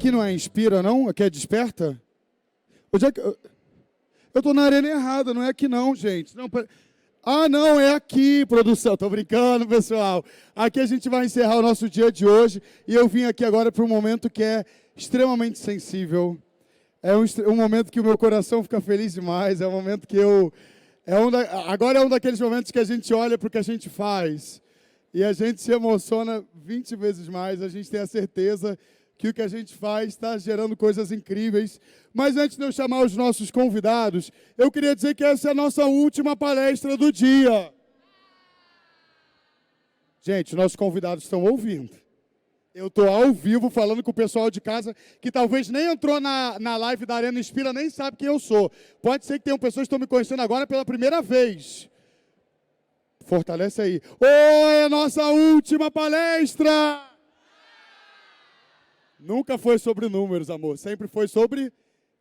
Aqui não é Inspira, não? Aqui é Desperta? Onde é que... Eu estou na arena errada, não é aqui não, gente. Não, Ah, não, é aqui, produção. Estou brincando, pessoal. Aqui a gente vai encerrar o nosso dia de hoje. E eu vim aqui agora para um momento que é extremamente sensível. É um momento que o meu coração fica feliz demais. É um momento que eu... Agora é um daqueles momentos que a gente olha para o que a gente faz. E a gente se emociona 20 vezes mais. A gente tem a certeza que o que a gente faz está gerando coisas incríveis. Mas antes de eu chamar os nossos convidados, eu queria dizer que essa é a nossa última palestra do dia. Gente, nossos convidados estão ouvindo. Eu estou ao vivo falando com o pessoal de casa que talvez nem entrou na live da Arena Inspira, nem sabe quem eu sou. Pode ser que tenham pessoas que estão me conhecendo agora pela primeira vez. Fortalece aí. É a nossa última palestra! Nunca foi sobre números, amor. Sempre foi sobre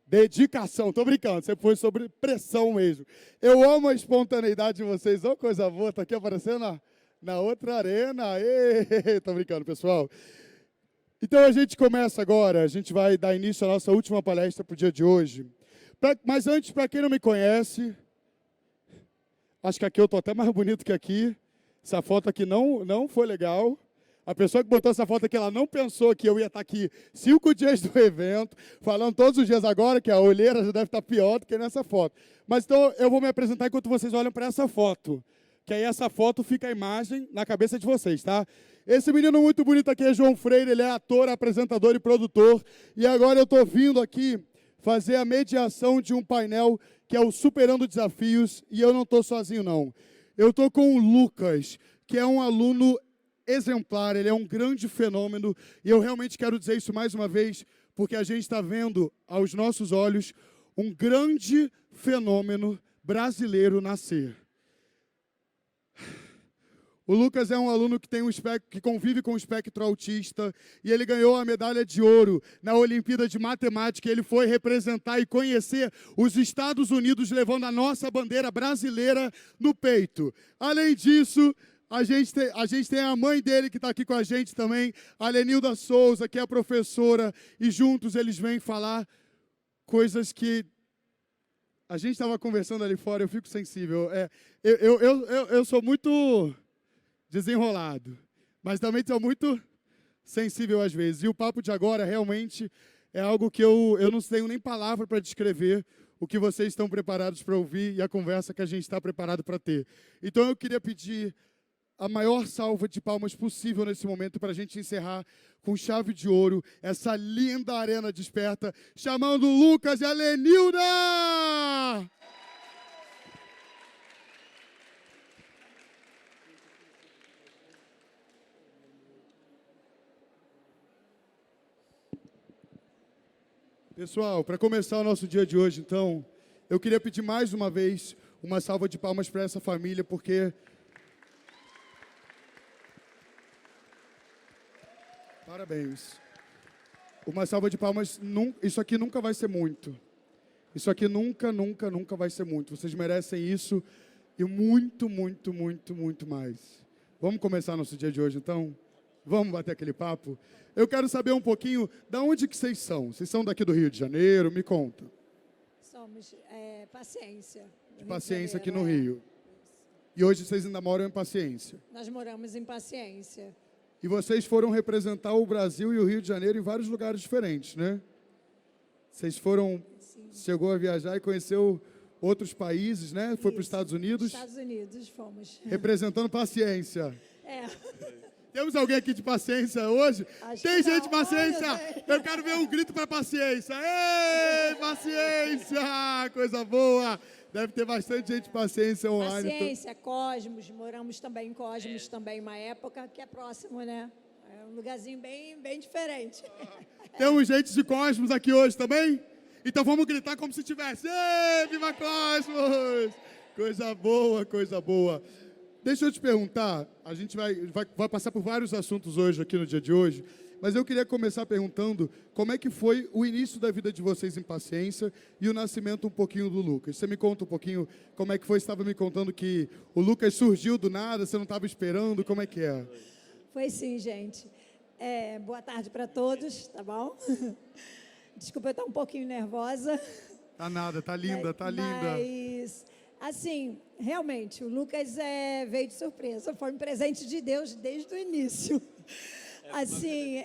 dedicação. Tô brincando, sempre foi sobre pressão mesmo. Eu amo a espontaneidade de vocês. Ô, coisa boa, tá aqui aparecendo na outra arena. Tô brincando, pessoal. Então a gente começa agora, a gente vai dar início à nossa última palestra para o dia de hoje. Mas antes, para quem não me conhece, acho que aqui eu tô até mais bonito que aqui. Essa foto aqui não foi legal. A pessoa que botou essa foto aqui, ela não pensou que eu ia estar aqui 5 dias do evento, falando todos os dias agora, que a olheira já deve estar pior do que nessa foto. Mas então eu vou me apresentar enquanto vocês olham para essa foto. Que aí essa foto fica a imagem na cabeça de vocês, tá? Esse menino muito bonito aqui é João Freire, ele é ator, apresentador e produtor. E agora eu estou vindo aqui fazer a mediação de um painel que é o Superando Desafios. E eu não estou sozinho, não. Eu estou com o Lucas, que é um aluno exemplar, ele é um grande fenômeno, e eu realmente quero dizer isso mais uma vez, porque a gente está vendo aos nossos olhos um grande fenômeno brasileiro nascer. O Lucas é um aluno que tem que convive com o espectro autista, e ele ganhou a medalha de ouro na Olimpíada de Matemática. Ele foi representar e conhecer os Estados Unidos levando a nossa bandeira brasileira no peito. Além disso, a gente tem a mãe dele que está aqui com a gente também, a Lenilda Souza, que é a professora, e juntos eles vêm falar coisas que a gente estava conversando ali fora, eu fico sensível. Eu sou muito desenrolado, mas também sou muito sensível às vezes. E o papo de agora realmente é algo que eu não tenho nem palavra para descrever o que vocês estão preparados para ouvir e a conversa que a gente está preparado para ter. Então eu queria pedir a maior salva de palmas possível nesse momento para a gente encerrar com chave de ouro essa linda Arena Desperta, chamando o Lucas e a Lenilda! Pessoal, para começar o nosso dia de hoje, então, eu queria pedir mais uma vez uma salva de palmas para essa família, porque... Parabéns. Uma salva de palmas, isso aqui nunca vai ser muito. Isso aqui nunca vai ser muito. Vocês merecem isso e muito, muito, muito, muito mais. Vamos começar nosso dia de hoje, então? Vamos bater aquele papo? Eu quero saber um pouquinho de onde que vocês são. Vocês são daqui do Rio de Janeiro? Me conta. Somos Paciência. De Paciência aqui no Rio. E hoje vocês ainda moram em Paciência? Nós moramos em Paciência. E vocês foram representar o Brasil e o Rio de Janeiro em vários lugares diferentes, né? Vocês foram... Sim. Chegou a viajar e conheceu outros países, né? Foi para os Estados Unidos? Estados Unidos fomos. Representando Paciência. É. Temos alguém aqui de Paciência hoje? Tem gente de Paciência! Olha, Eu quero ver um grito para Paciência. Ei, Paciência! Coisa boa! Deve ter bastante gente de Paciência online. Paciência, Cosmos, moramos também em Cosmos, também uma época que é próximo, né? É um lugarzinho bem diferente. Temos gente de Cosmos aqui hoje também? Então vamos gritar como se tivesse. Ei, viva Cosmos! Coisa boa, coisa boa. Deixa eu te perguntar, a gente vai passar por vários assuntos hoje, aqui no dia de hoje, mas eu queria começar perguntando como é que foi o início da vida de vocês em Paciência e o nascimento um pouquinho do Lucas. Você me conta um pouquinho como é que foi? Você estava me contando que o Lucas surgiu do nada, você não estava esperando, como é que é? Foi sim, gente. Boa tarde para todos, tá bom? Desculpa, eu estou um pouquinho nervosa. Tá nada, tá linda, tá linda. Mas, assim, realmente, o Lucas veio de surpresa. Foi um presente de Deus desde o início. Assim,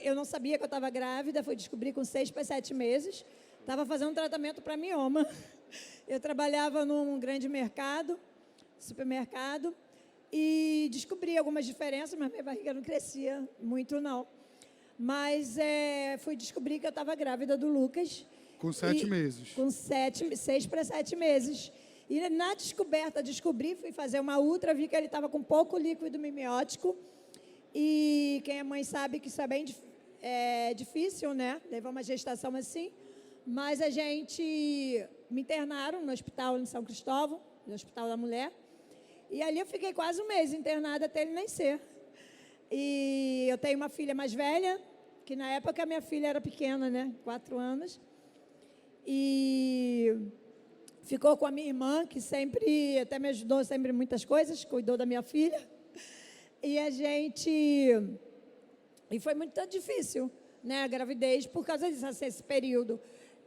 eu não sabia que eu estava grávida, fui descobrir com 6 para 7 meses. Estava fazendo um tratamento para mioma. Eu trabalhava num grande mercado, supermercado, e descobri algumas diferenças, mas minha barriga não crescia muito, não. Mas fui descobrir que eu estava grávida do Lucas. Com 7 meses. Com 6 para 7 meses. E na descoberta, fui fazer uma ultra, vi que ele estava com pouco líquido mimiótico. E quem é mãe sabe que isso é bem difícil, né? Levar uma gestação assim. Mas a gente me internaram no hospital em São Cristóvão, no Hospital da Mulher. E ali eu fiquei quase um mês internada até ele nascer. E eu tenho uma filha mais velha, que na época a minha filha era pequena, né? 4 anos. E ficou com a minha irmã, que sempre, até me ajudou sempre em muitas coisas, cuidou da minha filha. E e foi muito difícil, né? A gravidez, por causa disso, esse período.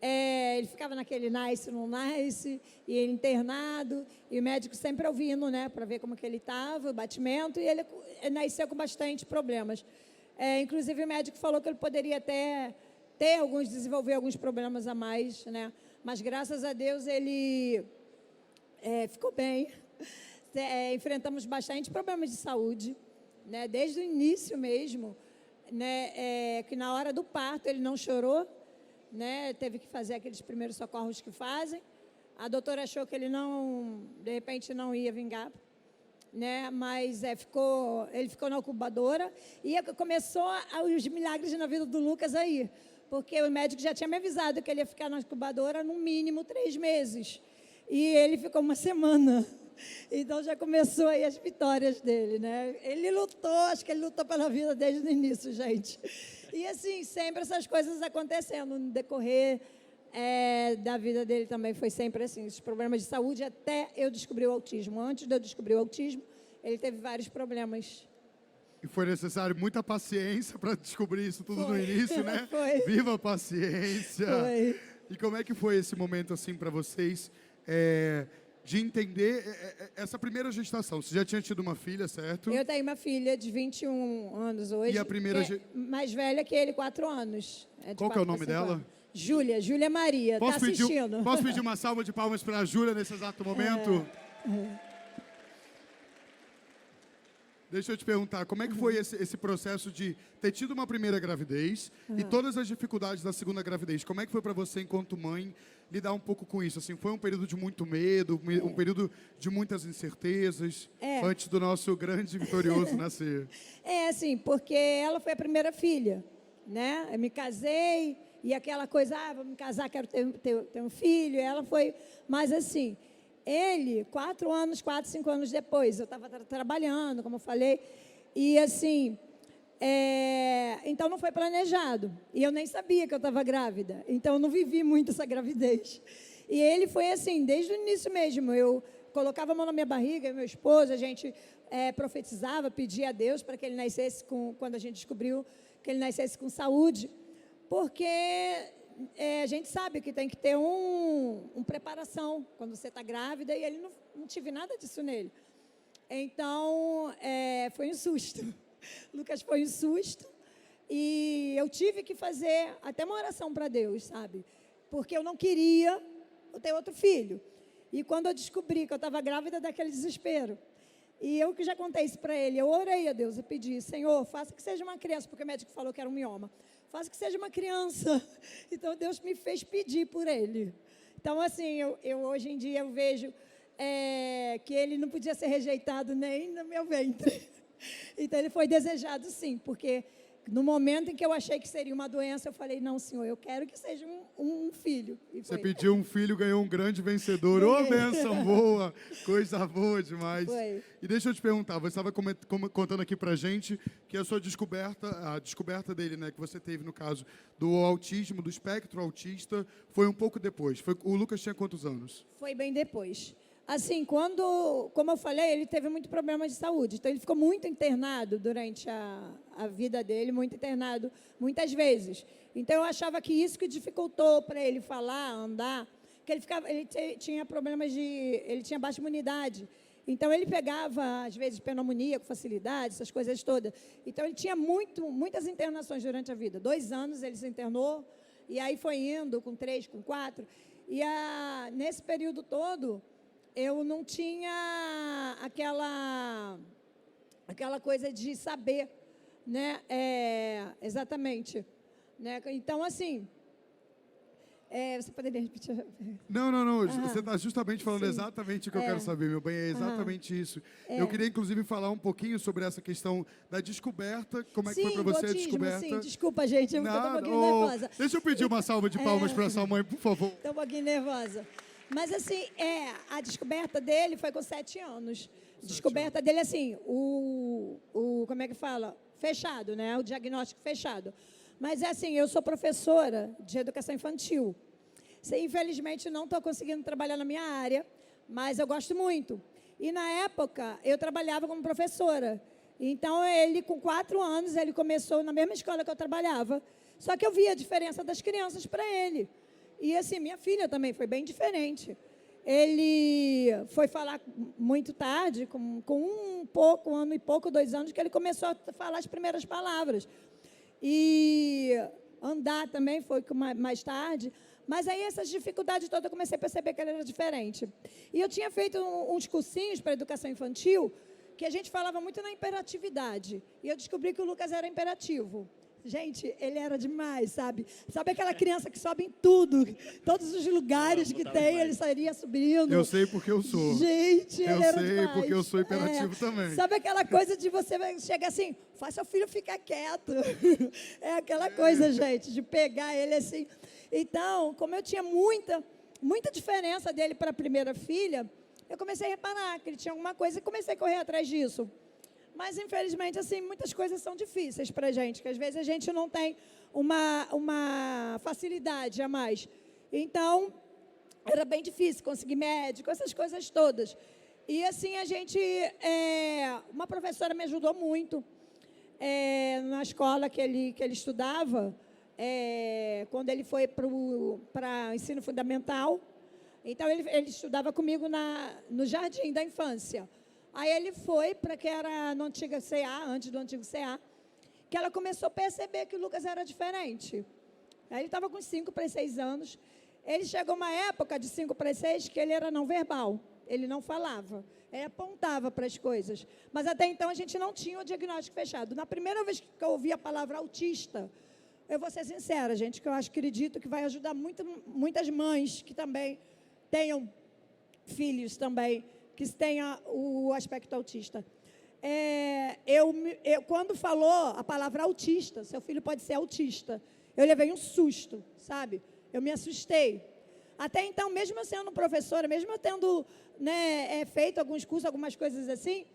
Ele ficava naquele nice, não nice, e ele internado, e o médico sempre ouvindo, né, para ver como que ele estava, o batimento, e ele nasceu com bastante problemas. Inclusive, o médico falou que ele poderia até desenvolver alguns problemas a mais, né, mas graças a Deus ele ficou bem. Enfrentamos bastante problemas de saúde, né, desde o início mesmo, né, que na hora do parto ele não chorou, né, teve que fazer aqueles primeiros socorros que fazem. A doutora achou que ele de repente não ia vingar, né, mas ele ficou na incubadora e começou os milagres na vida do Lucas aí, porque o médico já tinha me avisado que ele ia ficar na incubadora no mínimo 3 meses e ele ficou uma semana. Então já começou aí as vitórias dele, né? Ele lutou, acho que ele lutou pela vida desde o início, gente. E assim, sempre essas coisas acontecendo no decorrer da vida dele também foi sempre assim, os problemas de saúde até eu descobrir o autismo. Antes de eu descobrir o autismo, ele teve vários problemas. E foi necessário muita paciência para descobrir isso tudo no início, né? Foi. Viva a paciência! Foi. E como é que foi esse momento assim para vocês? De entender essa primeira gestação. Você já tinha tido uma filha, certo? Eu tenho uma filha de 21 anos hoje. E a primeira... mais velha que ele, 4 anos. Qual que é o nome dela? Júlia Maria. Está assistindo. Posso pedir uma salva de palmas para a Júlia nesse exato momento? Deixa eu te perguntar, como é que foi esse processo de ter tido uma primeira gravidez e todas as dificuldades da segunda gravidez? Como é que foi para você, enquanto mãe, lidar um pouco com isso? Assim, foi um período de muito medo, um período de muitas incertezas, antes do nosso grande vitorioso nascer? Assim, porque ela foi a primeira filha, né? Eu me casei e aquela coisa, vou me casar, quero ter um filho. Ela foi, mas assim... Ele, 4, 5 anos depois, eu estava trabalhando, como eu falei, e assim, então não foi planejado, e eu nem sabia que eu estava grávida, então eu não vivi muito essa gravidez. E ele foi assim, desde o início mesmo, eu colocava a mão na minha barriga, meu esposo, a gente profetizava, pedia a Deus para que ele nascesse quando a gente descobriu que ele nascesse com saúde, porque... a gente sabe que tem que ter uma preparação quando você está grávida e ele não tive nada disso nele. Então, foi um susto. Lucas foi um susto e eu tive que fazer até uma oração para Deus, sabe? Porque eu não queria ter outro filho. E quando eu descobri que eu estava grávida, daquele desespero. E eu que já contei isso para ele, eu orei a Deus, eu pedi, Senhor, faça que seja uma criança, porque o médico falou que era um mioma. Faça que seja uma criança. Então, Deus me fez pedir por ele. Então, assim, eu hoje em dia eu vejo que ele não podia ser rejeitado nem no meu ventre. Então, ele foi desejado sim, porque no momento em que eu achei que seria uma doença, eu falei, não, Senhor, eu quero que seja um filho. E você pediu um filho, ganhou um grande vencedor. Ô, bênção boa, coisa boa demais. Foi. E deixa eu te perguntar, você estava contando aqui pra gente que a descoberta dele, né, que você teve no caso do autismo, do espectro autista, foi um pouco depois. O Lucas tinha quantos anos? Foi bem depois. Assim, como eu falei, ele teve muito problema de saúde. Então, ele ficou muito internado durante a vida dele, muito internado, muitas vezes. Então, eu achava que isso que dificultou para ele falar, andar, que ele tinha problemas ele tinha baixa imunidade. Então, ele pegava, às vezes, pneumonia com facilidade, essas coisas todas. Então, ele tinha muitas internações durante a vida. 2 anos ele se internou, e aí foi indo com 3, com 4. E nesse período todo, eu não tinha aquela coisa de saber, né? Exatamente. Né? Então, assim, você poderia repetir? Não. Você está justamente falando Sim. exatamente o que eu quero saber, meu bem. É exatamente isso. Eu queria, inclusive, falar um pouquinho sobre essa questão da descoberta. Como é que foi para você a descoberta? Sim, desculpa, gente, eu estou um pouquinho nervosa. Deixa eu pedir uma salva de palmas para sua mãe, por favor. Estou um pouquinho nervosa. Mas, assim, a descoberta dele foi com 7 anos. Descoberta dele, assim, como é que fala? Fechado, né? O diagnóstico fechado. Mas, assim, eu sou professora de educação infantil. Infelizmente, não estou conseguindo trabalhar na minha área, mas eu gosto muito. E, na época, eu trabalhava como professora. Então, ele, com 4 anos, ele começou na mesma escola que eu trabalhava. Só que eu via a diferença das crianças para ele. E, assim, minha filha também foi bem diferente. Ele foi falar muito tarde, com um ano e pouco, 2 anos, que ele começou a falar as primeiras palavras. E andar também foi mais tarde. Mas aí, essas dificuldades todas, eu comecei a perceber que ele era diferente. E eu tinha feito uns cursinhos para educação infantil, que a gente falava muito na imperatividade. E eu descobri que o Lucas era imperativo. Gente, ele era demais, sabe? Sabe aquela criança que sobe em tudo, todos os lugares que tem, ele sairia subindo. Eu sei porque eu sou. Gente, ele era demais. Eu sei porque eu sou imperativo também. Sabe aquela coisa de você chegar assim, faz seu filho ficar quieto. É aquela coisa, gente, de pegar ele assim. Então, como eu tinha muita diferença dele para a primeira filha, eu comecei a reparar que ele tinha alguma coisa e comecei a correr atrás disso. Mas, infelizmente, assim, muitas coisas são difíceis para a gente, que às vezes a gente não tem uma facilidade a mais. Então, era bem difícil conseguir médico, essas coisas todas. E, assim, uma professora me ajudou muito na escola que ele estudava, quando ele foi para ensino fundamental. Então, ele estudava comigo no jardim da infância. Aí ele foi para que era no antigo CA, antes do antigo CA, que ela começou a perceber que o Lucas era diferente. Aí ele estava com 5 para 6 anos. Ele chegou uma época de 5 para 6 que ele era não verbal. Ele não falava, ele apontava para as coisas. Mas até então a gente não tinha o diagnóstico fechado. Na primeira vez que eu ouvi a palavra autista, eu vou ser sincera, gente, que eu acredito que vai ajudar muitas mães que também tenham filhos também, que tenha o aspecto autista. Quando falou a palavra autista, seu filho pode ser autista, eu levei um susto, sabe? Eu me assustei. Até então, mesmo eu sendo professora, mesmo eu tendo feito alguns cursos, algumas coisas assim,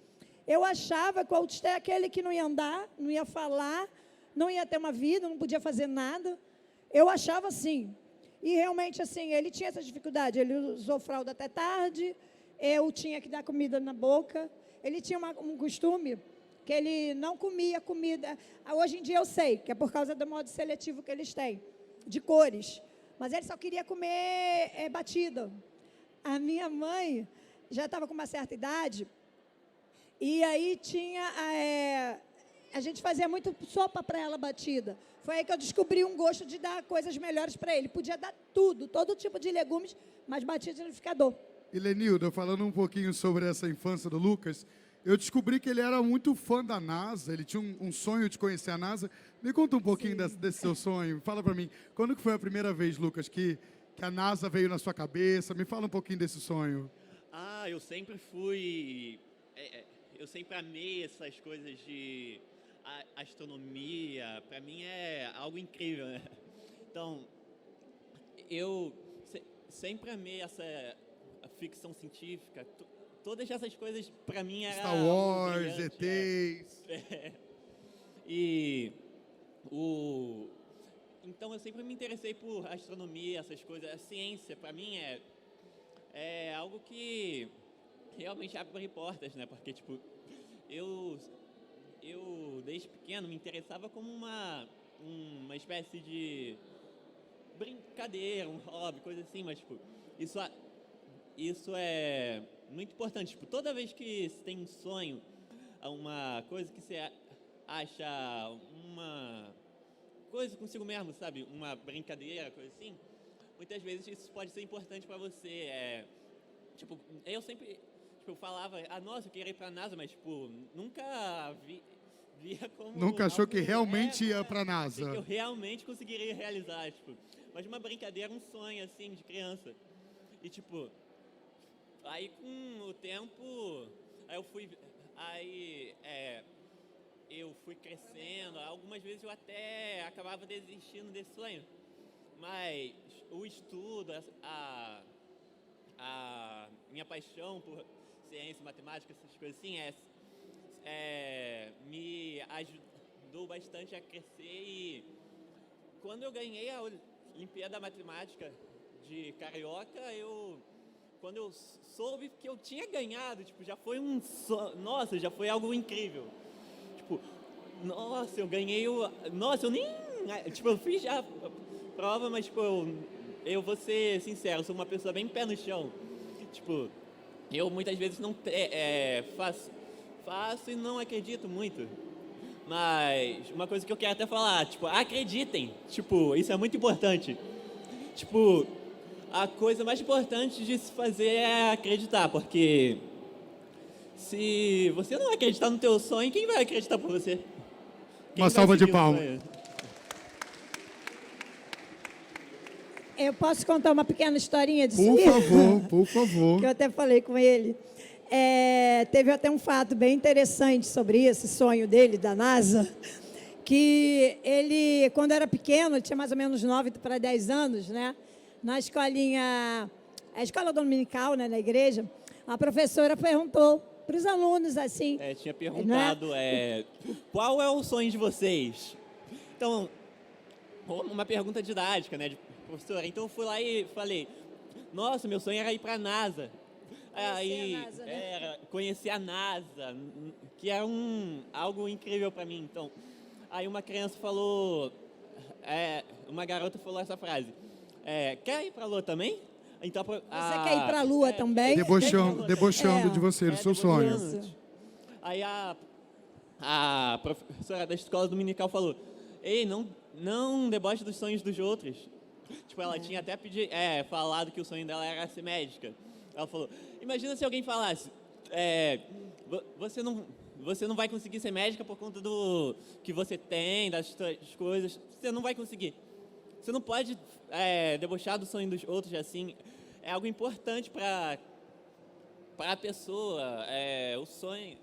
eu achava que o autista é aquele que não ia andar, não ia falar, não ia ter uma vida, não podia fazer nada. Eu achava assim. E realmente, assim, ele tinha essa dificuldade. Ele usou fralda até tarde, eu tinha que dar comida na boca. Ele tinha um costume que ele não comia comida. Hoje em dia eu sei que é por causa do modo seletivo que eles têm, de cores. Mas ele só queria comer batida. A minha mãe já estava com uma certa idade, e aí a gente fazia muito sopa para ela batida. Foi aí que eu descobri um gosto de dar coisas melhores para ele. Podia dar tudo, todo tipo de legumes, mas batida no liquidificador. E Lenilda, falando um pouquinho sobre essa infância do Lucas, eu descobri que ele era muito fã da NASA, ele tinha um sonho de conhecer a NASA. Me conta um pouquinho desse seu sonho, fala para mim, quando que foi a primeira vez, Lucas, que a NASA veio na sua cabeça? Me fala um pouquinho desse sonho. Eu sempre fui, eu sempre amei essas coisas de astronomia, para mim é algo incrível, né? Então, eu sempre amei essa ficção científica, todas essas coisas para mim era Star Wars, ETs. Então eu sempre me interessei por astronomia, essas coisas, a ciência para mim é algo que realmente abre portas, né? Porque, tipo, eu, eu desde pequeno me interessava como uma espécie de brincadeira, um hobby, coisa assim, mas, tipo, isso, isso é muito importante. Tipo, toda vez que você tem um sonho, uma coisa que você acha uma coisa consigo mesmo, sabe? Uma brincadeira, coisa assim, muitas vezes isso pode ser importante para você. Tipo, eu sempre falava, nossa, eu queria ir pra NASA, mas, tipo, nunca via como Nunca achou algo, que realmente ia pra assim, NASA. que eu realmente conseguiria realizar, tipo. Mas uma brincadeira, um sonho, assim, de criança. E, tipo, aí com o tempo, eu fui crescendo. Algumas vezes eu até acabava desistindo desse sonho. Mas o estudo, a minha paixão por ciência, matemática, essas coisas assim, me ajudou bastante a crescer. E quando eu ganhei a Olimpíada Matemática de Carioca, quando eu soube que eu tinha ganhado, tipo, já foi nossa, já foi algo incrível. Tipo, nossa, eu ganhei nossa, eu nem, tipo, eu fiz já a prova, mas, tipo, eu vou ser sincero, eu sou uma pessoa bem pé no chão. Tipo, eu muitas vezes não faço e não acredito muito. Mas uma coisa que eu quero até falar, tipo, acreditem. Tipo, isso é muito importante. Tipo, a coisa mais importante de se fazer é acreditar, porque se você não acreditar no teu sonho, quem vai acreditar por você? Quem Uma vai salva de seguir o palmas. sonho? Eu posso contar uma pequena historinha disso Por aí? favor, por favor. Que eu até falei com ele. Teve até um fato bem interessante sobre esse sonho dele, da NASA, que ele, quando era pequeno, tinha mais ou menos 9 para 10 anos, né? Na escolinha, a escola dominical, né, na igreja, a professora perguntou para os alunos assim... Tinha perguntado, qual é o sonho de vocês? Então, uma pergunta didática, né, de professora. Então eu fui lá e falei, nossa, meu sonho era ir para a NASA. Aí, a NASA, né? Conhecer a NASA, que era algo incrível para mim. Então, aí uma criança falou, uma garota falou essa frase, quer ir para a Lua também? Então, Você quer ir para a Lua também? Debochando de você, do seu sonho. Isso. Aí a professora da escola dominical falou, ei, não deboche dos sonhos dos outros. Tipo, ela tinha até falado que o sonho dela era ser médica. Ela falou, imagina se alguém falasse, você não vai conseguir ser médica por conta do que você tem, das coisas. Você não vai conseguir. Você não pode debochar do sonho dos outros assim. É algo importante para a pessoa. O sonho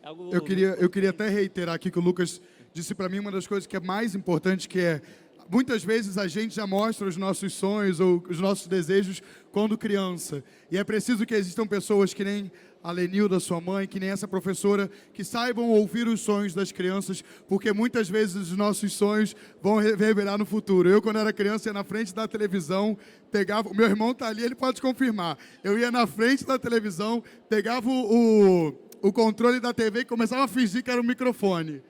é algo... Eu queria até reiterar aqui que o Lucas disse para mim uma das coisas que é mais importante, que é muitas vezes a gente já mostra os nossos sonhos ou os nossos desejos quando criança. E é preciso que existam pessoas que nem a Lenilda, sua mãe, que nem essa professora, que saibam ouvir os sonhos das crianças, porque muitas vezes os nossos sonhos vão reverberar no futuro. Eu, quando era criança, ia na frente da televisão, pegava... O meu irmão está ali, ele pode confirmar. Eu ia na frente da televisão, pegava o controle da TV e começava a fingir que era um microfone.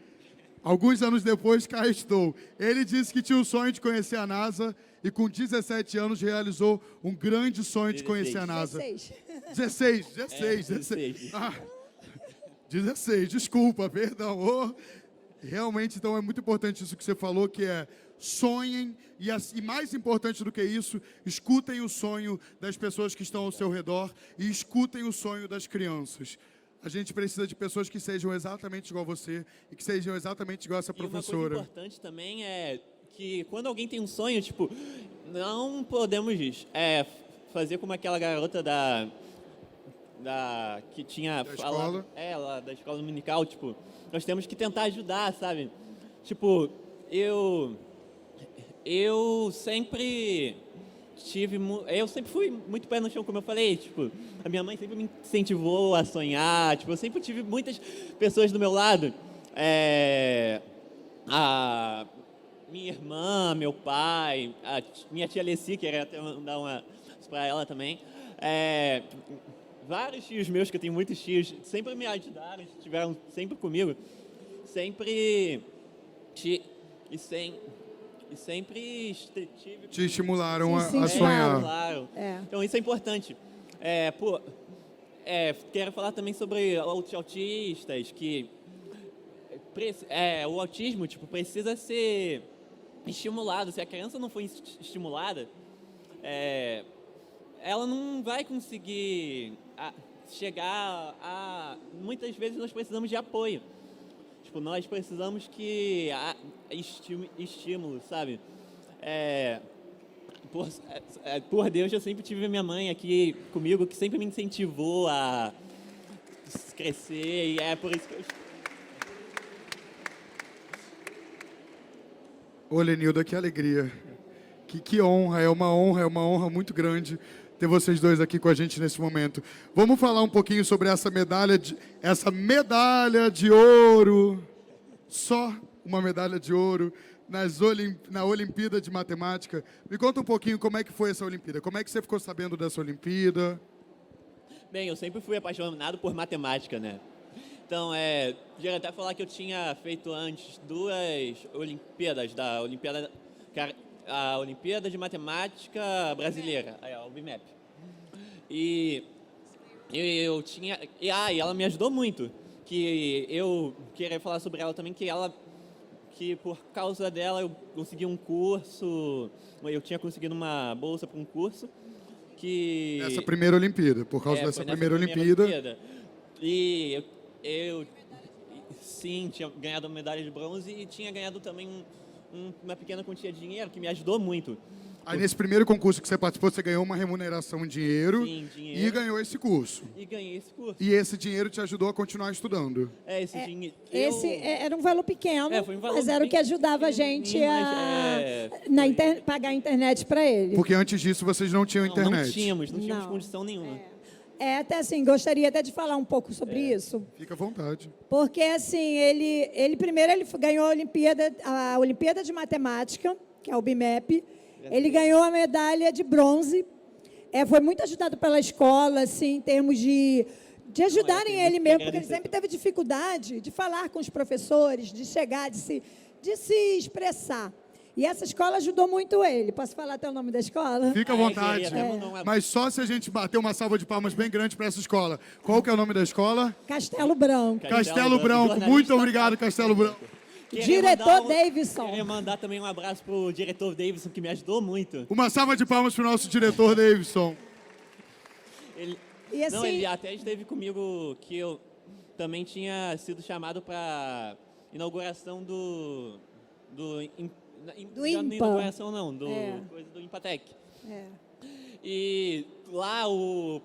Alguns anos depois, cá estou. Ele disse que tinha o sonho de conhecer a NASA e com 17 anos realizou um grande sonho de conhecer a NASA. 16, 16, desculpa, perdão. Realmente, então, é muito importante isso que você falou, que é sonhem e mais importante do que isso, escutem o sonho das pessoas que estão ao seu redor e escutem o sonho das crianças. A gente precisa de pessoas que sejam exatamente igual a você e que sejam exatamente igual a essa professora. E uma coisa importante também é que quando alguém tem um sonho, tipo, não podemos fazer como aquela garota que tinha falado, da escola dominical, tipo, nós temos que tentar ajudar, sabe? Tipo, eu sempre fui muito pé no chão, como eu falei, tipo, a minha mãe sempre me incentivou a sonhar, tipo, eu sempre tive muitas pessoas do meu lado, minha irmã, meu pai, minha tia Leci, queria até mandar uma para ela também. Vários tios meus, que eu tenho muitos tios, sempre me ajudaram, estiveram sempre comigo, sempre sempre tive... Te estimularam Sim, a sim, sonhar. Claro. É. Então, isso é importante. Quero falar também sobre os autistas, que o autismo tipo, precisa ser estimulado. Se a criança não for estimulada, ela não vai conseguir chegar a... Muitas vezes nós precisamos de apoio. Tipo, nós precisamos que estímulo, sabe? Por Deus, eu sempre tive minha mãe aqui comigo, que sempre me incentivou a crescer, e é por isso que eu... Ô, Lenilda, que alegria. Que honra, é uma honra muito grande ter vocês dois aqui com a gente nesse momento. Vamos falar um pouquinho sobre essa medalha de ouro, só uma medalha de ouro, na Olimpíada de Matemática. Me conta um pouquinho como é que foi essa Olimpíada, como é que você ficou sabendo dessa Olimpíada? Bem, eu sempre fui apaixonado por matemática, né? Então, queria até falar que eu tinha feito antes 2 Olimpíadas, a Olimpíada de Matemática Brasileira, a UBMEP. E eu tinha... E ela me ajudou muito, que eu queria falar sobre ela também, que por causa dela eu consegui um curso, eu tinha conseguido uma bolsa para um curso, que... Essa primeira Olimpíada, por causa dessa primeira Olimpíada. E eu, sim, tinha ganhado uma medalha de bronze e tinha ganhado também uma pequena quantia de dinheiro, que me ajudou muito. Aí nesse primeiro concurso que você participou, você ganhou uma remuneração em dinheiro, Sim, dinheiro. E ganhou esse curso. E ganhei esse curso. E esse dinheiro te ajudou a continuar estudando. Esse dinheiro... Esse era um valor pequeno, foi um valor mas era o que ajudava a gente a pagar a internet para ele. Porque antes disso vocês não tinham internet. Não tínhamos Não. condição nenhuma. Até assim, gostaria até de falar um pouco sobre isso. Fica à vontade. Porque, assim, ele primeiro ganhou a Olimpíada de Matemática, que é o BIMEP. Ele ganhou a medalha de bronze. Foi muito ajudado pela escola, assim, em termos de ajudarem ele mesmo, porque ele sempre teve dificuldade de falar com os professores, de chegar, de se expressar. E essa escola ajudou muito ele. Posso falar até o nome da escola? Fica à vontade. queria. Mas só se a gente bater uma salva de palmas bem grande para essa escola. Qual que é o nome da escola? Castelo Branco. Castelo Branco. Muito obrigado, Castelo Branco. Diretor Davidson. Queria mandar também um abraço pro diretor Davidson, que me ajudou muito. Uma salva de palmas para o nosso diretor Davidson. E assim, Ele até esteve comigo, que eu também tinha sido chamado para inauguração do IMPA. inauguração não, coisa do Impatec. E lá o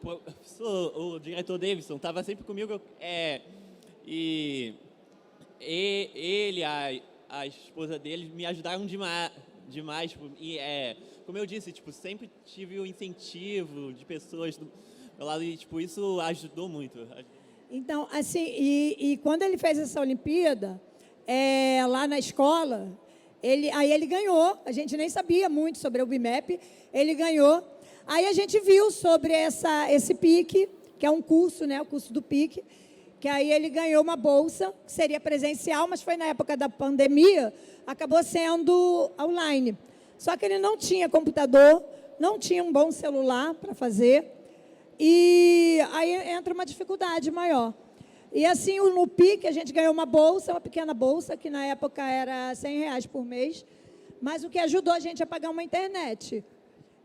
diretor Davidson estava sempre comigo, e ele, a esposa dele, me ajudaram demais. Tipo, como eu disse, tipo, sempre tive o incentivo de pessoas do meu lado e tipo, isso ajudou muito. então, assim, e quando ele fez essa Olimpíada, lá na escola, ele ganhou. A gente nem sabia muito sobre o BIMEP, ele ganhou. Aí a gente viu sobre esse PIC, que é um curso, né, o curso do PIC, que aí ele ganhou uma bolsa, que seria presencial, mas foi na época da pandemia, acabou sendo online. Só que ele não tinha computador, não tinha um bom celular para fazer, e aí entra uma dificuldade maior. E assim, no PIC, a gente ganhou uma bolsa, uma pequena bolsa, que na época era R$100 por mês, mas o que ajudou a gente a pagar uma internet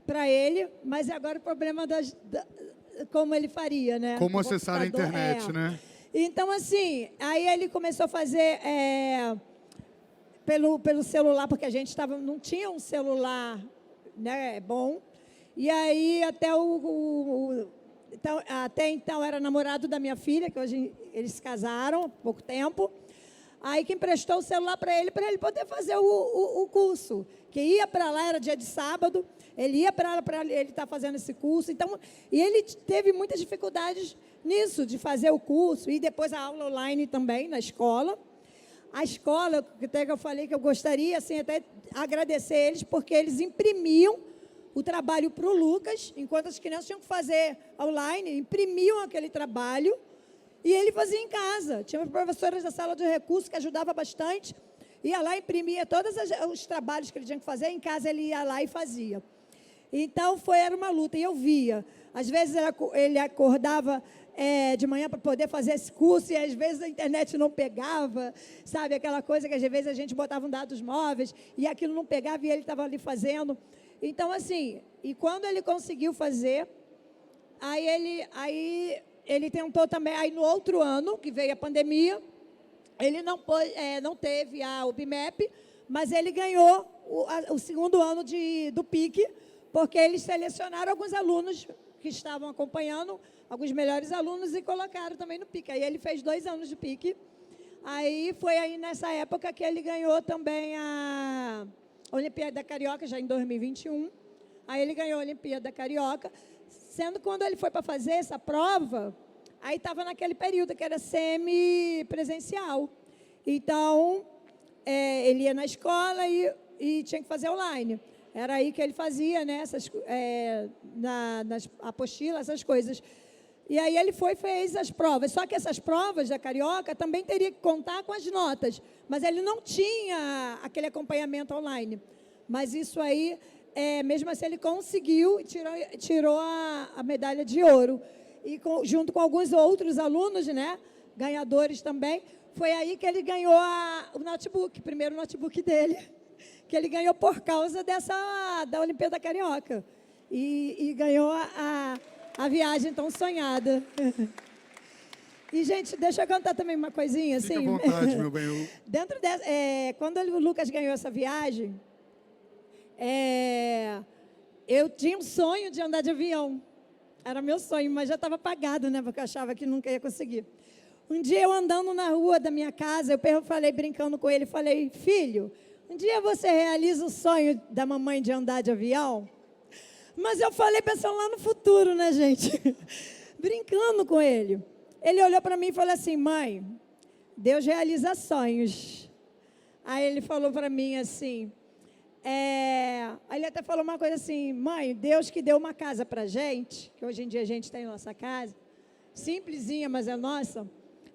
para ele, mas agora o problema como ele faria, né? Como acessar a internet, né? Então, assim, aí ele começou a fazer pelo celular, porque a gente não tinha um celular, né, bom, e aí até então era namorado da minha filha, que hoje eles se casaram há pouco tempo. Aí que emprestou o celular para ele poder fazer o curso. Que ia para lá, era dia de sábado, ele ia para lá, ele está fazendo esse curso. Então, e ele teve muitas dificuldades nisso, de fazer o curso, e depois a aula online também, na escola. a escola, que até que eu falei que eu gostaria, assim, até agradecer eles, porque eles imprimiam o trabalho para o Lucas, enquanto as crianças tinham que fazer online, imprimiam aquele trabalho e ele fazia em casa. Tinha professoras da sala de recursos que ajudavam bastante, ia lá, imprimia todos os trabalhos que ele tinha que fazer, em casa ele ia lá e fazia. Então, era uma luta, e eu via. Às vezes ele acordava de manhã para poder fazer esse curso, e às vezes a internet não pegava, sabe? Aquela coisa que às vezes a gente botava dados móveis, e aquilo não pegava, e ele estava ali fazendo. Então, assim, e quando ele conseguiu fazer, aí ele tentou também, aí no outro ano, que veio a pandemia, ele não teve a UBMEP, mas ele ganhou o segundo ano do PIC, porque eles selecionaram alguns alunos que estavam acompanhando, alguns melhores alunos, e colocaram também no PIC. Aí ele fez 2 anos de PIC. Aí foi aí nessa época que ele ganhou também a Olimpíada Carioca, já em 2021. Aí ele ganhou a Olimpíada Carioca, sendo quando ele foi para fazer essa prova, aí estava naquele período que era semi-presencial. Então, ele ia na escola e tinha que fazer online. Era aí que ele fazia, né, nas apostilas, essas coisas. E aí ele fez as provas. Só que essas provas da Carioca também teria que contar com as notas. Mas ele não tinha aquele acompanhamento online. Mas isso aí, mesmo assim, ele conseguiu e tirou a medalha de ouro. E junto com alguns outros alunos, né, ganhadores também, foi aí que ele ganhou o notebook, o primeiro notebook dele, que ele ganhou por causa da Olimpíada Carioca. E ganhou a viagem tão sonhada. E, gente, deixa eu contar também uma coisinha. Fica assim. à vontade, meu bem. Dentro quando o Lucas ganhou essa viagem, eu tinha um sonho de andar de avião. Era meu sonho, mas já estava apagado, né? Porque eu achava que nunca ia conseguir. Um dia, eu andando na rua da minha casa, eu falei, brincando com ele, falei, filho, um dia você realiza o sonho da mamãe de andar de avião? Mas eu falei pensando lá no futuro, né, gente? Brincando com ele. Ele olhou para mim e falou assim, mãe, Deus realiza sonhos. Aí ele falou para mim assim, aí ele até falou uma coisa assim, mãe, Deus que deu uma casa para a gente, que hoje em dia a gente tem nossa casa, simplesinha, mas é nossa,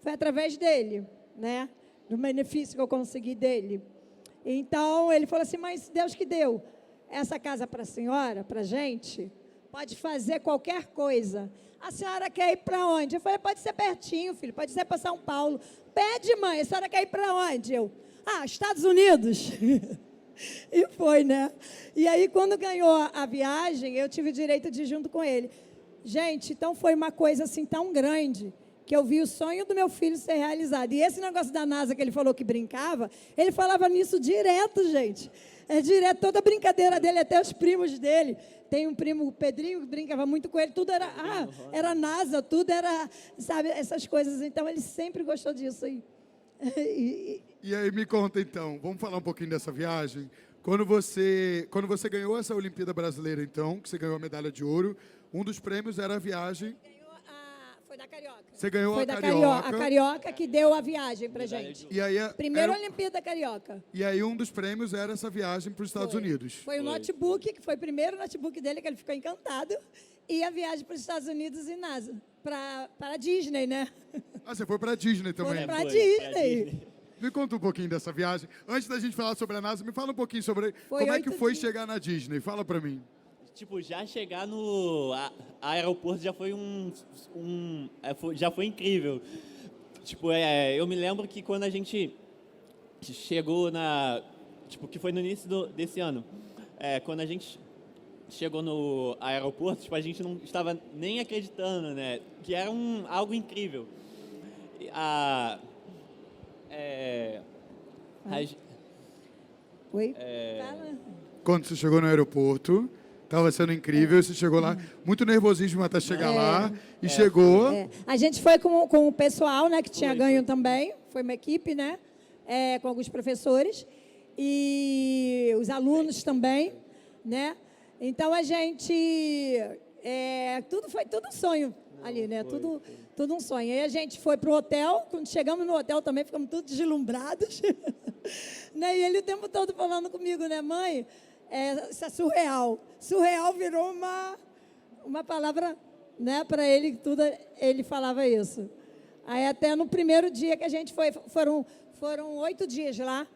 foi através dele, né? Do benefício que eu consegui dele. Então, ele falou assim, mas Deus que deu essa casa para a senhora, para a gente, pode fazer qualquer coisa. A senhora quer ir para onde? Eu falei, pode ser pertinho, filho, pode ser para São Paulo. Pede, mãe, a senhora quer ir para onde? Estados Unidos. E foi, né? E aí, quando ganhou a viagem, eu tive o direito de ir junto com ele. Gente, então foi uma coisa assim tão grande, que eu vi o sonho do meu filho ser realizado. E esse negócio da NASA que ele falou que brincava, ele falava nisso direto, gente. Direto, toda a brincadeira dele, até os primos dele. Tem um primo, o Pedrinho, que brincava muito com ele, tudo era NASA, tudo era, sabe, essas coisas. Então, ele sempre gostou disso aí. E aí, me conta então, vamos falar um pouquinho dessa viagem. Quando você ganhou essa Olimpíada Brasileira, então, que você ganhou a medalha de ouro, um dos prêmios era a viagem. Foi da Carioca. Você ganhou foi a da Carioca. A Carioca que deu a viagem pra gente. E aí, Primeira Olimpíada Carioca. E aí um dos prêmios era essa viagem para os Estados Unidos. Foi o notebook, que foi o primeiro notebook dele, que ele ficou encantado, e a viagem para os Estados Unidos e NASA, para a Disney, né? Você foi para a Disney também. Foi para a Disney. Me conta um pouquinho dessa viagem. Antes da gente falar sobre a NASA, me fala um pouquinho sobre como é que foi chegar na Disney. Fala para mim. Tipo, já chegar no aeroporto já foi já foi incrível. Tipo, eu me lembro que quando a gente chegou tipo, que foi no início desse ano, quando a gente chegou no aeroporto, tipo, a gente não estava nem acreditando, né, que era algo incrível. Oi? Fala. Quando você chegou no aeroporto, estava sendo incrível, você chegou lá, muito nervosismo até chegar lá, e chegou... A gente foi com o pessoal, né, que tinha ganho também, foi uma equipe, né, com alguns professores, e os alunos também, né, então a gente, foi tudo sonho, ali, né? Tudo um sonho. Aí a gente foi pro hotel, quando chegamos no hotel também ficamos todos deslumbrados. Né? E ele o tempo todo falando comigo, né? Mãe, isso é surreal. Surreal virou uma palavra, né? Para ele, tudo ele falava isso. Aí até no primeiro dia que a gente foi, foram 8 dias lá.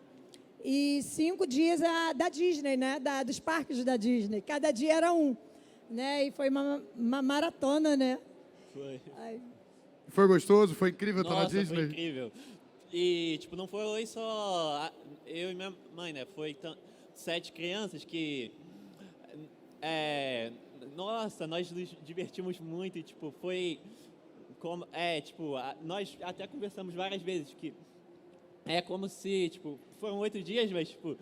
E 5 dias da Disney, né? Dos parques da Disney. Cada dia era um. Né? E foi uma maratona, né? Foi. Aí, Foi gostoso? Foi incrível estar na Nossa, Disney? foi incrível. E, tipo, não foi só eu e minha mãe, né? Foi 7 crianças que... nossa, nós nos divertimos muito e, tipo, foi... como nós até conversamos várias vezes que é como se, tipo, foram 8 dias, mas, tipo,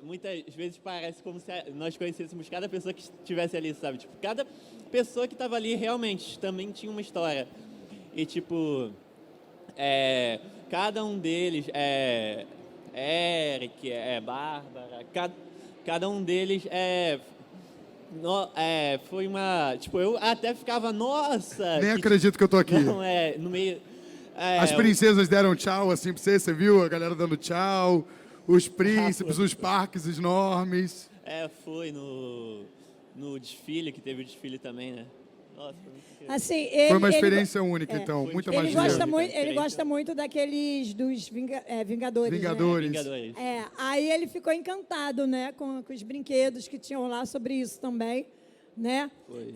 muitas vezes parece como se nós conhecêssemos cada pessoa que estivesse ali, sabe? Tipo, cada pessoa que estava ali realmente também tinha uma história. E, tipo, cada um deles, Eric, Bárbara, cada um deles foi uma... Tipo, eu até ficava, nossa... Nem acredito que eu tô aqui. Não, no meio... As princesas deram tchau assim pra você viu? A galera dando tchau. Os príncipes, os parques enormes. Foi no desfile, que teve o desfile também, né? Nossa, foi muito incrível. assim, Foi uma experiência única, então. Muita Ele magia. ele gosta muito daqueles dos Vingadores. Vingadores. Vingadores. Né? Aí ele ficou encantado, né, com os brinquedos que tinham lá sobre isso também, né? Foi.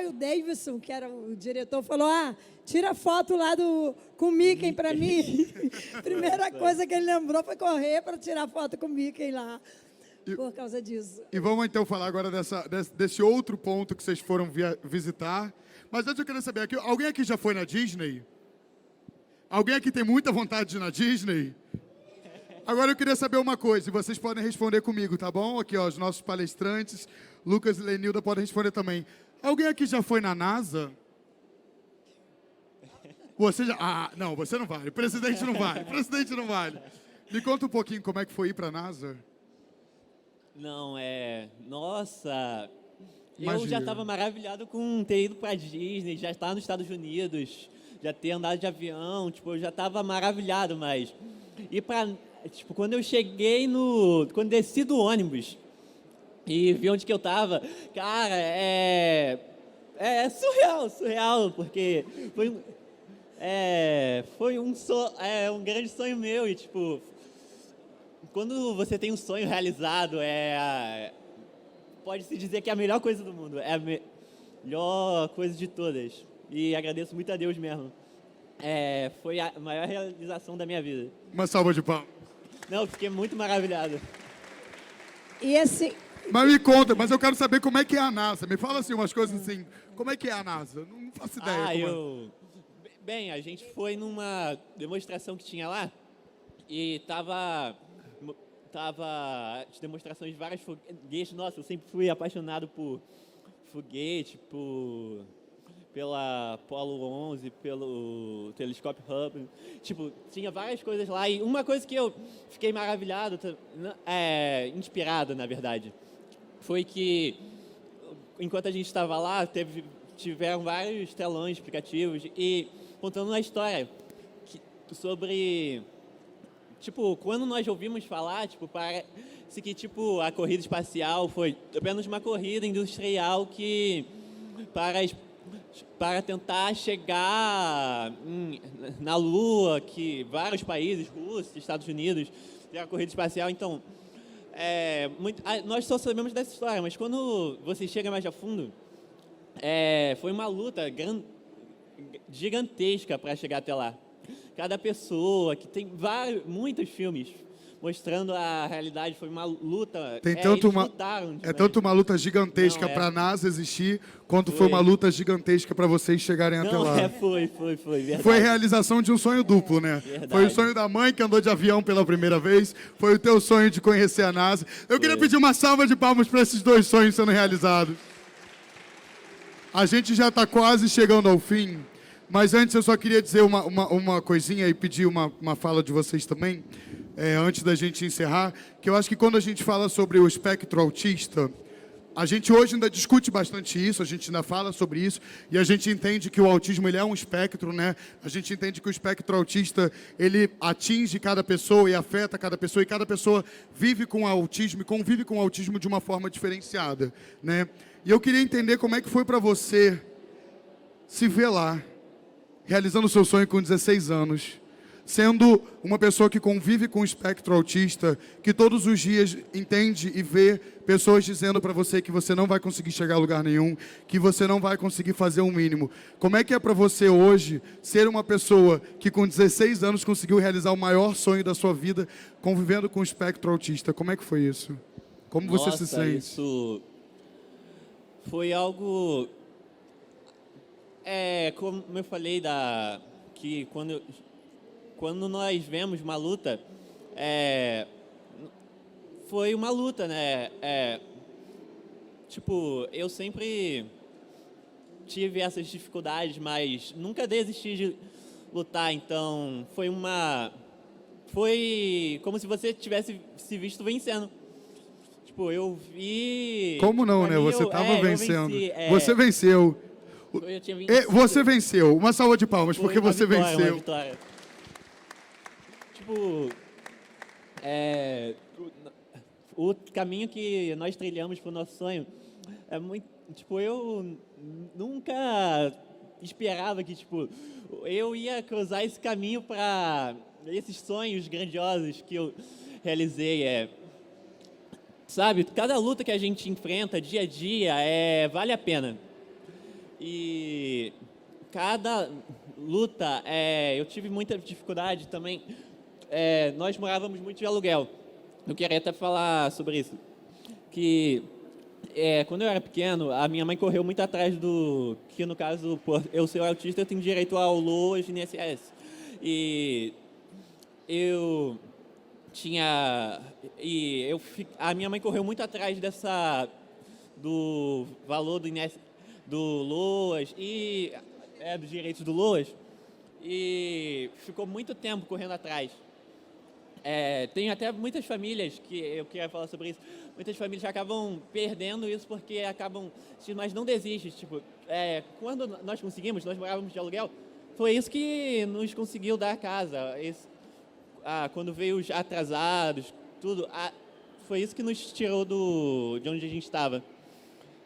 O Davidson, que era o diretor, falou: tira foto lá com o Mickey para mim. Primeira coisa que ele lembrou foi correr para tirar foto com o Mickey lá, por causa disso. E vamos então falar agora desse outro ponto que vocês foram visitar. Mas antes eu queria saber, alguém aqui já foi na Disney? Alguém aqui tem muita vontade de ir na Disney? Agora eu queria saber uma coisa, e vocês podem responder comigo, tá bom? Aqui, ó, os nossos palestrantes, Lucas e Lenilda podem responder também. Alguém aqui já foi na NASA? Você já... não, você não vale. Presidente não vale. Presidente não vale. Me conta um pouquinho como é que foi ir para a NASA. Não, Nossa... Imagina. Eu já estava maravilhado com ter ido para Disney, já estar nos Estados Unidos, já ter andado de avião, tipo, eu já estava maravilhado, mas... E tipo, quando eu cheguei quando desci do ônibus e vi onde que eu estava, cara, surreal, porque foi um grande sonho meu e, tipo, quando você tem um sonho realizado, pode-se dizer que é a melhor coisa do mundo, é a melhor coisa de todas. E agradeço muito a Deus mesmo. Foi a maior realização da minha vida. Uma salva de palmas. Não, fiquei muito maravilhado. E assim... Mas me conta, mas eu quero saber como é que é a NASA. Me fala assim umas coisas assim, como é que é a NASA? Não faço ideia. Bem, a gente foi numa demonstração que tinha lá e tava as demonstrações de vários foguetes. Nossa, eu sempre fui apaixonado por foguete, pela Apollo 11, pelo telescópio Hubble. Tipo, tinha várias coisas lá. E uma coisa que eu fiquei maravilhado, inspirado, na verdade, foi que, enquanto a gente estava lá, tiveram vários telões explicativos e contando uma história sobre... Tipo, quando nós ouvimos falar, tipo, parece que, tipo, a corrida espacial foi apenas uma corrida industrial que, para tentar chegar na Lua, que vários países, Rússia, Estados Unidos, tem a corrida espacial. Então, nós só sabemos dessa história, mas quando você chega mais a fundo, foi uma luta gigantesca para chegar até lá. Cada pessoa, que tem muitos filmes mostrando a realidade, foi uma luta. Tem tanto uma luta gigantesca para a NASA existir, quanto foi uma luta gigantesca para vocês chegarem até lá. Foi, verdade. Foi a realização de um sonho duplo, né? Verdade. Foi o sonho da mãe que andou de avião pela primeira vez, foi o teu sonho de conhecer a NASA. Eu queria pedir uma salva de palmas para esses dois sonhos sendo realizados. A gente já está quase chegando ao fim. Mas antes eu só queria dizer uma coisinha e pedir uma fala de vocês também, antes da gente encerrar, que eu acho que quando a gente fala sobre o espectro autista, A gente hoje ainda discute bastante isso, a gente ainda fala sobre isso, e a gente entende que o autismo ele é um espectro, né? A gente entende que o espectro autista, ele atinge cada pessoa e afeta cada pessoa, e cada pessoa vive com autismo e convive com o autismo de uma forma diferenciada, né? E eu queria entender como é que foi para você se ver lá, realizando o seu sonho com 16 anos, sendo uma pessoa que convive com o espectro autista, que todos os dias entende e vê pessoas dizendo para você que você não vai conseguir chegar a lugar nenhum, que você não vai conseguir fazer o mínimo. Como é que é para você hoje ser uma pessoa que com 16 anos conseguiu realizar o maior sonho da sua vida, convivendo com o espectro autista? Como é que foi isso? Como você se sente? Isso foi algo... como eu falei, que quando nós vemos uma luta, foi uma luta, né? Tipo, eu sempre tive essas dificuldades, mas nunca desisti de lutar. Então, foi como se você tivesse se visto vencendo. Tipo, eu vi... Como não, né? Você estava vencendo. Você venceu. Eu tinha 25. Você venceu. Uma salva de palmas, porque Foi uma você vitória, venceu. uma vitória. Tipo, o caminho que nós trilhamos para o nosso sonho é muito... Tipo, eu nunca esperava que, tipo, eu ia cruzar esse caminho para esses sonhos grandiosos que eu realizei. Sabe, cada luta que a gente enfrenta dia a dia vale a pena. E cada luta, eu tive muita dificuldade também. Nós morávamos muito de aluguel. Eu queria até falar sobre isso. Que quando eu era pequeno, a minha mãe correu muito atrás que no caso, por eu ser autista, eu tenho direito ao LOAS e INSS. E eu tinha... a minha mãe correu muito atrás do valor do LOAS e dos direitos do LOAS, e ficou muito tempo correndo atrás. Tem até muitas famílias, que eu queria falar sobre isso, muitas famílias acabam perdendo isso porque mas não desistem. Tipo, quando nós conseguimos, nós morávamos de aluguel, foi isso que nos conseguiu dar a casa. Quando veio os atrasados, tudo, foi isso que nos tirou de onde a gente estava.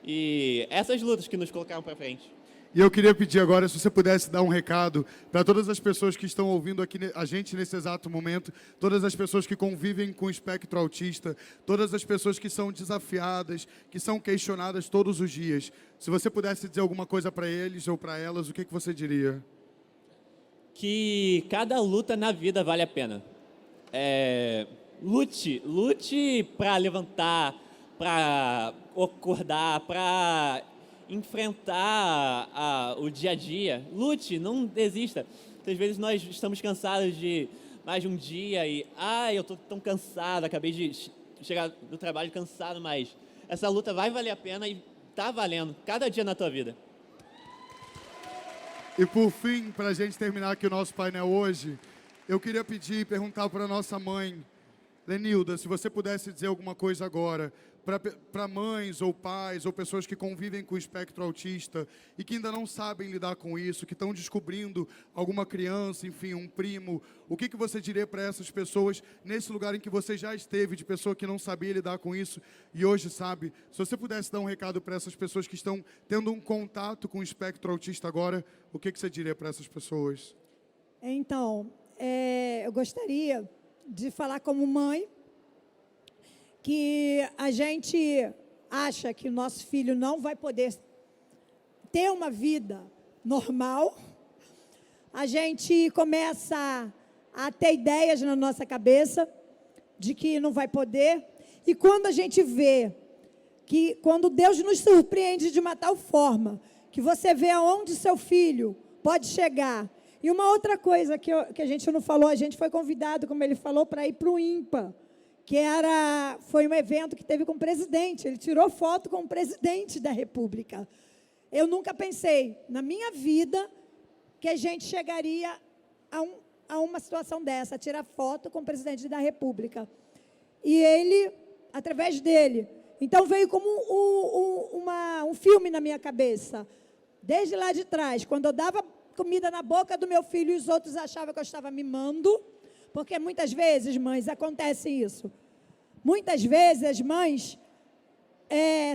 E essas lutas que nos colocaram para frente. E eu queria pedir agora, se você pudesse dar um recado para todas as pessoas que estão ouvindo aqui a gente nesse exato momento, todas as pessoas que convivem com o espectro autista, todas as pessoas que são desafiadas, que são questionadas todos os dias. Se você pudesse dizer alguma coisa para eles ou para elas, o que você diria? Que cada luta na vida vale a pena. Lute para levantar, para acordar, para enfrentar o dia a dia. Lute, não desista. Às vezes nós estamos cansados de mais de um dia e eu estou tão cansado, acabei de chegar do trabalho cansado, mas essa luta vai valer a pena e está valendo cada dia na tua vida. E por fim, para a gente terminar aqui o nosso painel hoje, eu queria perguntar para a nossa mãe, Lenilda, se você pudesse dizer alguma coisa agora para mães ou pais ou pessoas que convivem com o espectro autista e que ainda não sabem lidar com isso, que estão descobrindo alguma criança, enfim, um primo, o que você diria para essas pessoas nesse lugar em que você já esteve, de pessoa que não sabia lidar com isso e hoje sabe? Se você pudesse dar um recado para essas pessoas que estão tendo um contato com o espectro autista agora, o que você diria para essas pessoas? Então, eu gostaria de falar como mãe, que a gente acha que o nosso filho não vai poder ter uma vida normal, a gente começa a ter ideias na nossa cabeça de que não vai poder, e quando a gente vê que, quando Deus nos surpreende de uma tal forma, que você vê aonde seu filho pode chegar. E uma outra coisa que a gente não falou, a gente foi convidado, como ele falou, para ir para o IMPA, que foi um evento que teve com o presidente, ele tirou foto com o presidente da República. Eu nunca pensei, na minha vida, que a gente chegaria a uma situação dessa, a tirar foto com o presidente da República. E ele, através dele, Então veio como um filme na minha cabeça. Desde lá de trás, quando eu dava comida na boca do meu filho e os outros achavam que eu estava mimando, porque muitas vezes, mães, acontece isso. Muitas vezes as mães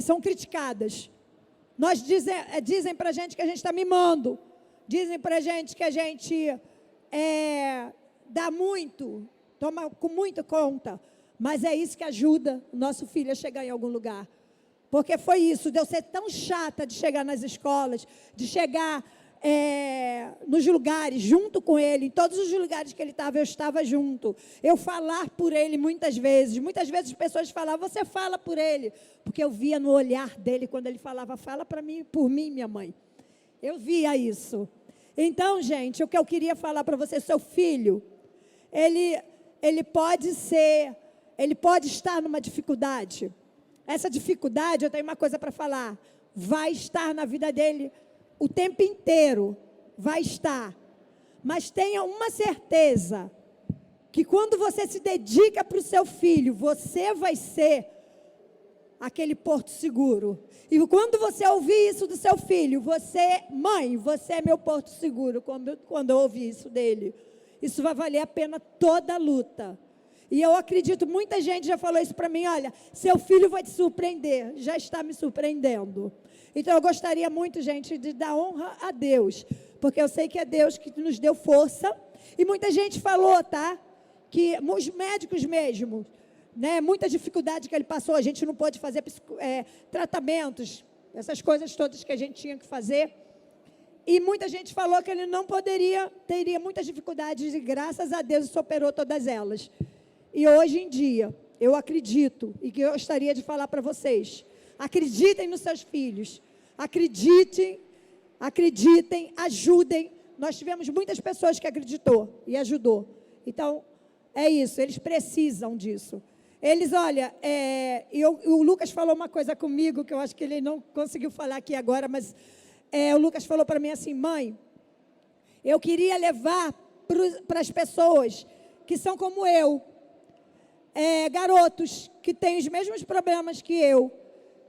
são criticadas. Dizem para a gente que a gente está mimando. Dizem para a gente que a gente dá muito, toma com muita conta. Mas é isso que ajuda o nosso filho a chegar em algum lugar. Porque foi isso, de eu ser tão chata de chegar nas escolas, de chegar nos lugares, junto com ele, em todos os lugares que ele estava, eu estava junto. Eu falar por ele muitas vezes as pessoas falavam, você fala por ele, porque eu via no olhar dele, quando ele falava, fala para mim, por mim, minha mãe. Eu via isso. Então, gente, o que eu queria falar para você, seu filho, ele pode estar numa dificuldade. Essa dificuldade, eu tenho uma coisa para falar, vai estar na vida dele o tempo inteiro, vai estar. Mas tenha uma certeza, que quando você se dedica para o seu filho, você vai ser aquele porto seguro. E quando você ouvir isso do seu filho, mãe, você é meu porto seguro, quando eu ouvir isso dele. Isso vai valer a pena toda a luta. E eu acredito, muita gente já falou isso para mim, olha, seu filho vai te surpreender, já está me surpreendendo. Então, eu gostaria muito, gente, de dar honra a Deus, porque eu sei que é Deus que nos deu força. E muita gente falou, tá, que os médicos mesmo, né, muita dificuldade que ele passou, a gente não pôde fazer tratamentos, essas coisas todas que a gente tinha que fazer. E muita gente falou que ele não teria muitas dificuldades, e graças a Deus superou todas elas. E hoje em dia, eu acredito, e que eu gostaria de falar para vocês, acreditem nos seus filhos, acreditem, ajudem. Nós tivemos muitas pessoas que acreditou e ajudou. Então, é isso, eles precisam disso. Eles, olha, o Lucas falou uma coisa comigo, que eu acho que ele não conseguiu falar aqui agora, mas o Lucas falou para mim assim, mãe, eu queria levar para as pessoas que são como eu, garotos que têm os mesmos problemas que eu,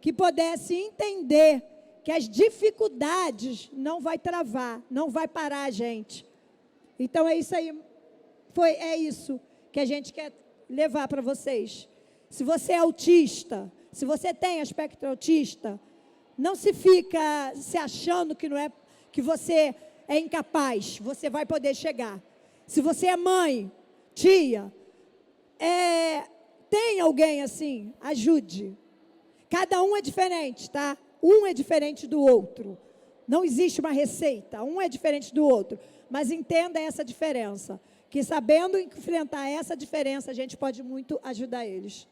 que pudessem entender que as dificuldades não vai travar, não vai parar a gente. Então, é isso aí, é isso que a gente quer levar para vocês. Se você é autista, se você tem aspecto autista, não se fica se achando que você é incapaz, você vai poder chegar. Se você é mãe, tia, tem alguém assim, ajude. Cada um é diferente, tá? Um é diferente do outro. Não existe uma receita, um é diferente do outro. Mas entenda essa diferença, que sabendo enfrentar essa diferença, a gente pode muito ajudar eles.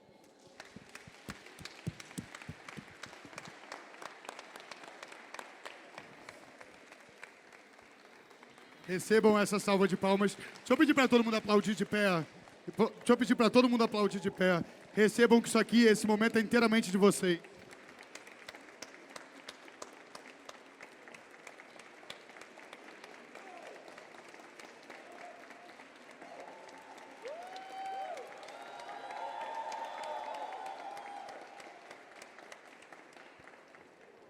Recebam essa salva de palmas. Deixa eu pedir para todo mundo aplaudir de pé. Recebam que isso aqui, esse momento é inteiramente de vocês.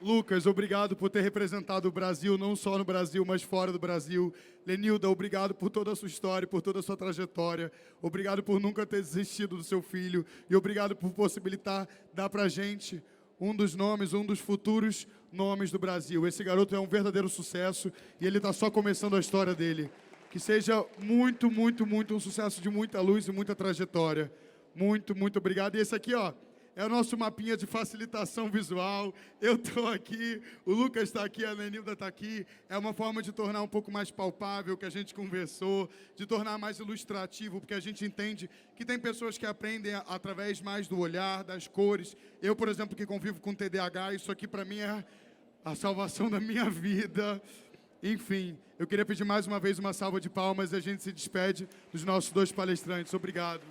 Lucas, obrigado por ter representado o Brasil, não só no Brasil, mas fora do Brasil. Lenilda, obrigado por toda a sua história, por toda a sua trajetória. Obrigado por nunca ter desistido do seu filho. E obrigado por possibilitar dar pra gente um dos futuros nomes do Brasil. Esse garoto é um verdadeiro sucesso e ele está só começando a história dele. Que seja muito, muito, muito um sucesso de muita luz e muita trajetória. Muito, muito obrigado. E esse aqui, ó, é o nosso mapinha de facilitação visual. Eu estou aqui, o Lucas está aqui, a Lenilda está aqui. É uma forma de tornar um pouco mais palpável o que a gente conversou, de tornar mais ilustrativo, porque a gente entende que tem pessoas que aprendem através mais do olhar, das cores. Eu, por exemplo, que convivo com TDAH, isso aqui para mim é a salvação da minha vida. Enfim, eu queria pedir mais uma vez uma salva de palmas e a gente se despede dos nossos dois palestrantes. Obrigado.